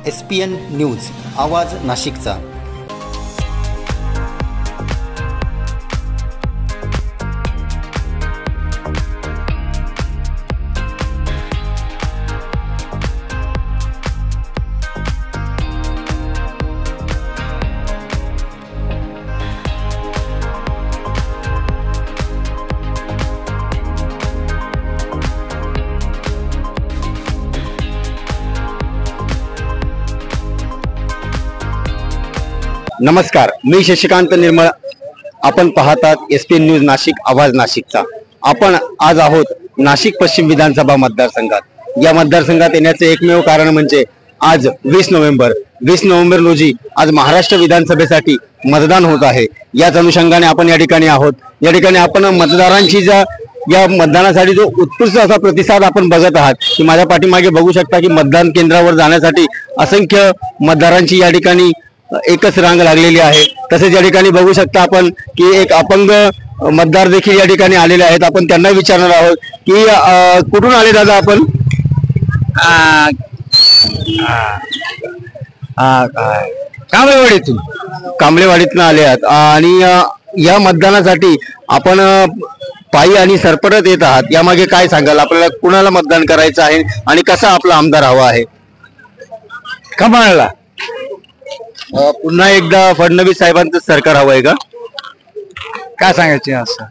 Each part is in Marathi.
SPN न्यूज आवाज नाशिकचा। नमस्कार, मी शशिकांत निर्मळ। आपण पाहतात SPN न्यूज नाशिक आवाज नाशिकचा। आपण आज आहोत नाशिक पश्चिम विधानसभा मतदारसंघात। या मतदारसंघात येण्याचे एकमेव कारण म्हणजे आज 20 नोव्हेंबर रोजी आज महाराष्ट्र विधानसभेसाठी मतदान होत आहे। याच अनुषंगाने आपण या ठिकाणी आहोत। या ठिकाणी आपण मतदारांची या मतदानासाठी जो उत्कृष्ट असा प्रतिसाद आपण बघत आहात की माझ्या पाठीमागे बघू शकता की मतदान केंद्रावर जाण्यासाठी असंख्य मतदारांची या ठिकाणी एकच रांग लागलेली आहे। तसेच या ठिकाणी बघू शकता आपण की एक अपंग मतदार देखील या ठिकाणी आलेले आहेत। आपण त्यांना विचारणार आहोत की कुठून आले दादा आपण? कांबळेवाडीतून आले आहात आणि या मतदानासाठी आपण पायी आणि सरपटत येत आहात। यामागे काय सांगाल? आपल्याला कुणाला मतदान करायचं आहे आणि कसा आपला आमदार हवा आहे? कमळला पुन्हा एकदा फडणवीस साहेबांचं सरकार हवं आहे का? काय सांगायचे असं?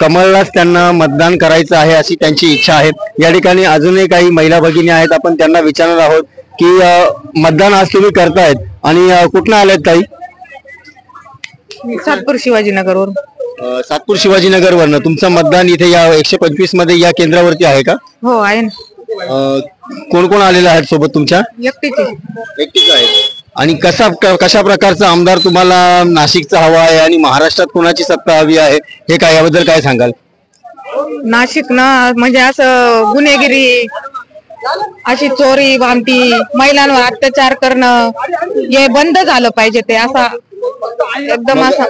कमळलाच त्यांना मतदान करायचं आहे अशी त्यांची इच्छा आहे। या ठिकाणी अजूनही काही महिला भगिनी आहेत, आपण त्यांना विचारणार आहोत की मतदान आज तुम्ही करतायत आणि कुठनं आलेत ताई? सातपूर शिवाजीनगरवरून। सातपूर शिवाजीनगरवरनं तुमचं मतदान इथे या 125 मध्ये या केंद्रावरती आहे का? हो आहे ना। कोण कोण आलेले आहेत सोबत तुमच्या? एकटीच आहे। आणि कशा प्रकारचा आमदार तुम्हाला नाशिकचा हवा आहे आणि महाराष्ट्रात कोणाची सत्ता हवी आहे हे काय, याबद्दल काय सांगाल? नाशिक ना म्हणजे असं गुन्हेगिरी, अशी चोरी भामटी, महिलांवर अत्याचार करणं हे बंद झालं पाहिजे। ते असा एकदम असा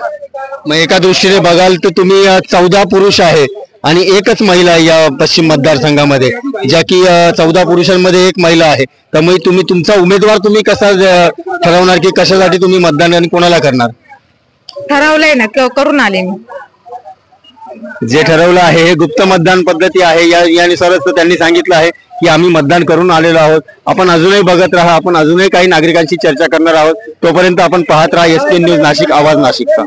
मग एका दृष्टीने बघाल तर तुम्ही 14 पुरुष आहे आणि एकच महिला या पश्चिम मतदारसंघामध्ये, ज्या की 14 पुरुषांमध्ये एक महिला आहे। त्यामुळे तुम्ही तुमचा उमेदवार तुम्ही कसा ठरवणार की कशासाठी तुम्ही मतदान आणि कोणाला करणार? ठरवलंय ना, करून आले मी। जे ठरवलं आहे हे गुप्त मतदान पद्धती आहे। यानुसारच त्यांनी सांगितलं आहे की आम्ही मतदान करून आलेलो आहोत। आपण अजूनही बघत राहा, आपण अजूनही काही नागरिकांशी चर्चा करणार आहोत। तोपर्यंत आपण पाहत राहा SPN न्यूज नाशिक आवाज नाशिकचा।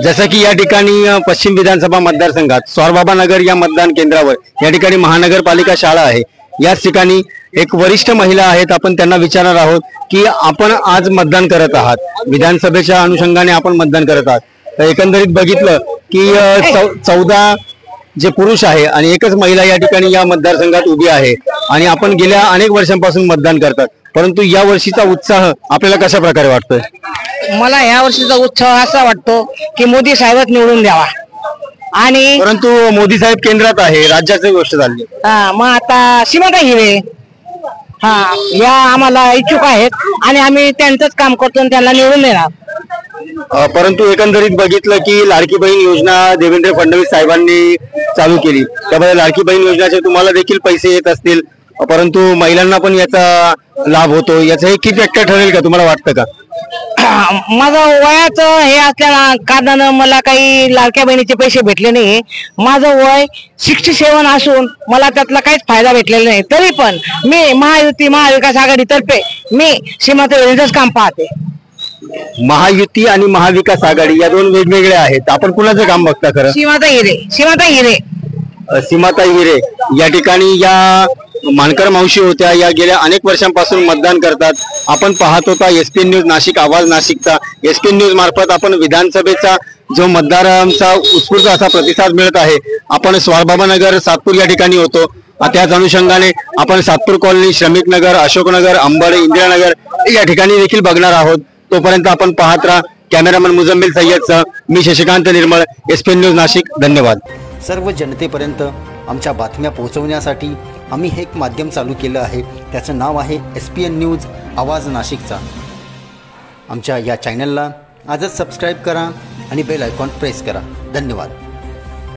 जसं की या ठिकाणी पश्चिम विधानसभा मतदारसंघात स्वारबाबा नगर या मतदान केंद्रावर या ठिकाणी महानगरपालिका शाळा आहे। याच ठिकाणी एक वरिष्ठ महिला आहेत, आपण त्यांना विचारणार आहोत की आपण आज मतदान करत आहात, विधानसभेच्या अनुषंगाने आपण मतदान करत आहात। तर एकंदरीत बघितलं की 14 जे पुरुष आहे आणि एकच महिला या ठिकाणी या मतदारसंघात उभी आहे आणि आपण गेल्या अनेक वर्षांपासून मतदान करतात, परंतु या वर्षीचा उत्साह आपल्याला कशा प्रकारे वाटतोय? मला या वर्षीचा उत्साह असा वाटतो की मोदी साहेबच निवडून द्यावा। आणि परंतु मोदी साहेब केंद्रात आहे, राज्याची गोष्ट झाली। मग आता सीमाताई हिरे या आम्हाला इच्छुक आहेत आणि आम्ही त्यांचंच काम करतो आणि त्यांना निवडून देणार। परंतु एकंदरीत बघितलं की लाडकी बहीण योजना देवेंद्र फडणवीस साहेबांनी चालू केली, त्यामुळे लाडकी बहीण योजनेचे तुम्हाला देखील पैसे येत असतील, परंतु महिलांना पण याचा लाभ होतो। याचं हे किती टक्के ठरेल का तुम्हाला वाटतं का? माझं वयाचं हे असल्या कारणानं मला काही लाडक्या बहिणीचे पैसे भेटले नाही। माझं वय 67 असून मला त्यातला काहीच फायदा भेटलेला नाही। तरी पण मी महाविकास आघाडीतर्फे मी सीमाताईंचंच काम पाहते। महायुती आणि महाविकास आघाडी या दोन वेगवेगळ्या आहेत, आपण कुणाचं काम बघता खरं? सीमाताई हिरे या ठिकाणी या मानकर मावशी होत्या, या गेल्या अनेक वर्षांपासून मतदान करतात। आपण पाहत होता SPN न्यूज नाशिक आवाज नाशिकचा। SPN न्यूज मार्फत आपण विधानसभेचा जो मतदारांचा उत्स्फूर्त असा प्रतिसाद मिळत आहे। आपण स्वारबाबा नगर सातपूर या ठिकाणी होतो, त्याच अनुषंगाने आपण सातपूर कॉलनी, श्रमिक नगर, अशोकनगर, अंबड, इंदिरानगर या ठिकाणी देखील बघणार आहोत। तोपर्यंत आपण पाहत राहा। कॅमेरामन मुजम्मिल सय्यदसह मी शशिकांत निर्मळ, SPN न्यूज नाशिक। धन्यवाद। सर्व जनतेपर्यंत आमच्या बातम्या पोहोचवण्यासाठी आम्ही हे एक माध्यम चालू केलं आहे, त्याचं नाव आहे SPN न्यूज आवाज नाशिकचा। आमच्या या चॅनलला आजच सबस्क्राईब करा आणि बेल आयकॉन प्रेस करा। धन्यवाद।